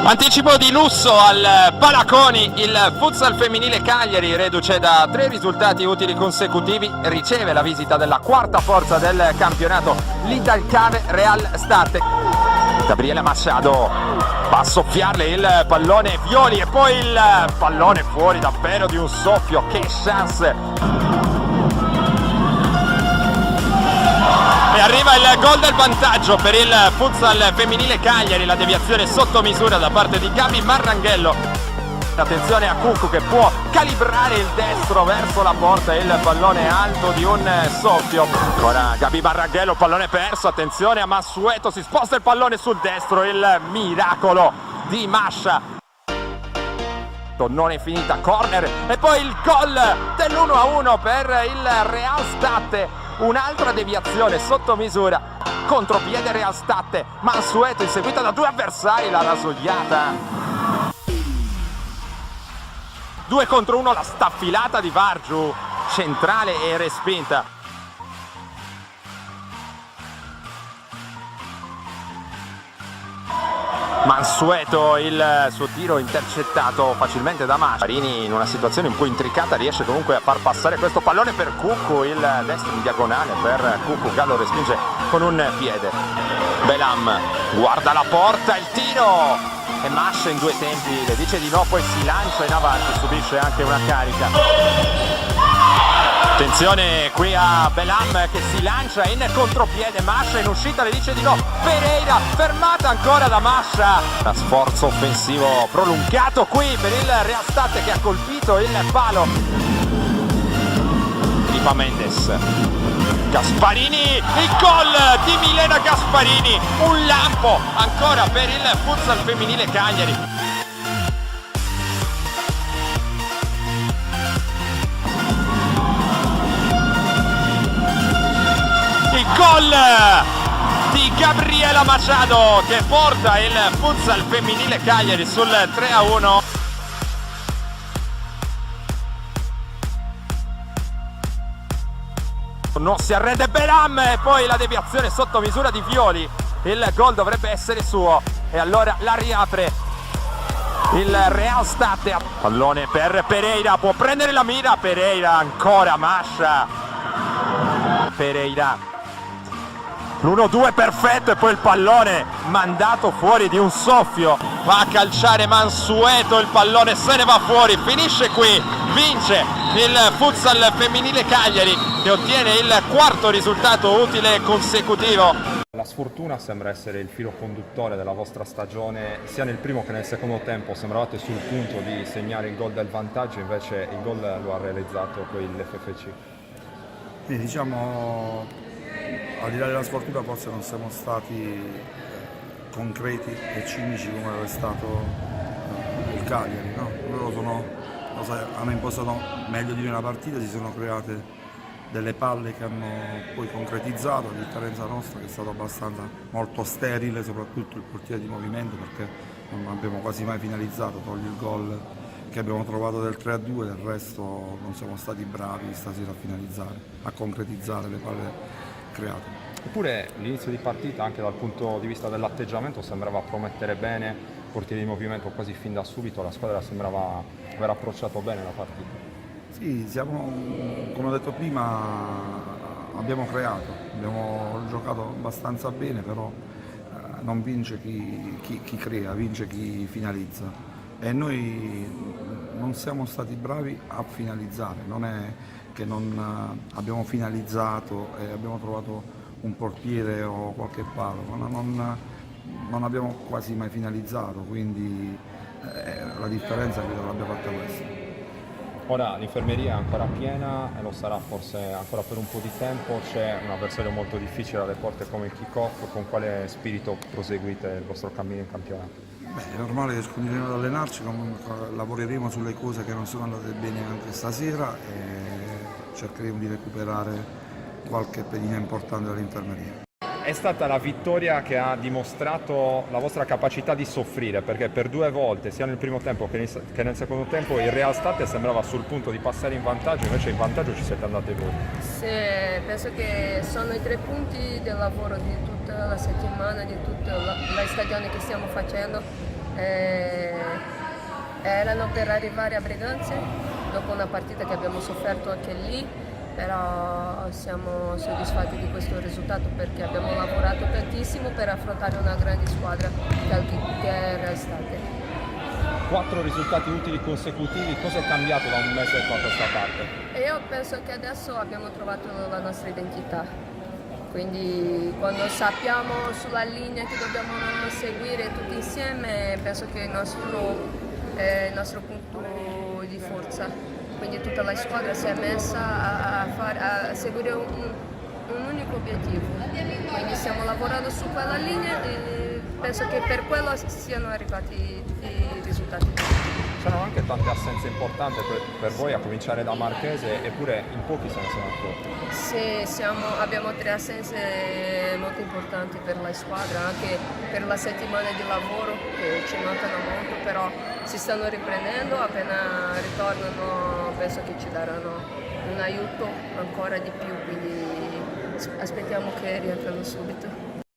Anticipo di lusso al Palaconi, il futsal femminile Cagliari, reduce da 3 risultati utili consecutivi, riceve la visita della quarta forza del campionato, l'Italcave Real State. Gabriele Machado va a soffiarle il pallone Violi e poi il pallone fuori davvero di un soffio, che chance! E arriva il gol del vantaggio per il futsal femminile Cagliari, la deviazione sotto misura da parte di Gabi Marranghello. Attenzione a Cuccu che può calibrare il destro verso la porta, il pallone alto di un soffio. Ancora Gabi Marranghello, pallone perso, attenzione a Mansueto, si sposta il pallone sul destro, il miracolo di Mascia. Non è finita, corner e poi il gol dell'1-1 per il Real State. Un'altra deviazione sotto misura, contropiede Real State, Mansueto inseguita da 2 avversari, la rasugliata. 2 contro 1, la staffilata di Vargiu, centrale e respinta. Mansueto, il suo tiro intercettato facilmente da Mascia. Marini in una situazione un po' intricata riesce comunque a far passare questo pallone per Cuccu, il destro in diagonale per Cuccu, Gallo respinge con un piede. Belam guarda la porta, il tiro e Mascia in 2 tempi le dice di no, poi si lancia in avanti, subisce anche una carica. Attenzione qui a Belam che si lancia in contropiede, Mascia in uscita le dice di no, Pereira fermata ancora da Mascia. Sforzo offensivo prolungato qui per il Real State che ha colpito il palo. Filippa Mendes, Gasparini, il gol di Milena Gasparini, un lampo ancora per il futsal femminile Cagliari. Gol di Gabriela Machado che porta il futsal femminile Cagliari sul 3-1. Non si arrende Belam e poi la deviazione sotto misura di Violi. Il gol dovrebbe essere suo e allora la riapre il Real State. Pallone per Pereira, può prendere la mira Pereira, ancora Mascia. Pereira, l'1-2 perfetto e poi il pallone mandato fuori di un soffio. Va a calciare Mansueto, il pallone se ne va fuori, finisce qui, vince il futsal femminile Cagliari che ottiene il quarto risultato utile consecutivo. La sfortuna sembra essere il filo conduttore della vostra stagione, sia nel primo che nel secondo tempo sembravate sul punto di segnare il gol del vantaggio, invece il gol lo ha realizzato poi l'FFC. Diciamo, al di là della sfortuna forse non siamo stati concreti e cinici come è stato il Cagliari, no? Loro hanno impostato meglio di noi la partita, si sono create delle palle che hanno poi concretizzato, la differenza nostra che è stata abbastanza molto sterile, soprattutto il portiere di movimento, perché non abbiamo quasi mai finalizzato, togli il gol che abbiamo trovato del 3-2, del resto non siamo stati bravi stasera a finalizzare, a concretizzare le palle create. Eppure l'inizio di partita anche dal punto di vista dell'atteggiamento sembrava promettere bene, portiere di movimento quasi fin da subito, la squadra sembrava aver approcciato bene la partita. Sì, come ho detto prima, abbiamo creato, abbiamo giocato abbastanza bene, però non vince chi crea, vince chi finalizza. E noi non siamo stati bravi a finalizzare, non è che non abbiamo finalizzato e abbiamo trovato un portiere o qualche palo, non abbiamo quasi mai finalizzato, quindi la differenza credo l'abbia fatta questa. Ora l'infermeria è ancora piena e lo sarà forse ancora per un po' di tempo, c'è un avversario molto difficile alle porte come il kick-off, con quale spirito proseguite il vostro cammino in campionato? È normale che continueremo ad allenarci, lavoreremo sulle cose che non sono andate bene anche stasera e cercheremo di recuperare qualche pedina importante dall'infermeria. È stata la vittoria che ha dimostrato la vostra capacità di soffrire, perché per 2 volte, sia nel primo tempo che nel secondo tempo, il Real State sembrava sul punto di passare in vantaggio, invece in vantaggio ci siete andate voi. Sì, penso che sono i 3 punti del lavoro di tutta la settimana, di tutta la stagione che stiamo facendo. erano per arrivare a Breganze dopo una partita che abbiamo sofferto anche lì, però siamo soddisfatti di questo risultato perché abbiamo lavorato tantissimo per affrontare una grande squadra che è Real State. 4 risultati utili consecutivi, cosa è cambiato da un mese a questa parte? E io penso che adesso abbiamo trovato la nostra identità, quindi quando sappiamo sulla linea che dobbiamo seguire tutti insieme, penso che il nostro punto di forza, quindi tutta la squadra si è messa a seguire un unico obiettivo, quindi stiamo lavorando su quella linea e penso che per quello siano arrivati i risultati. C'erano anche tante assenze importanti per voi, a cominciare da Marchese, eppure in pochi se ne sono accorti. Sì, abbiamo 3 assenze molto importanti per la squadra, anche per la settimana di lavoro che ci mancano molto, però si stanno riprendendo, appena ritornano penso che ci daranno un aiuto ancora di più, quindi aspettiamo che rientrano subito.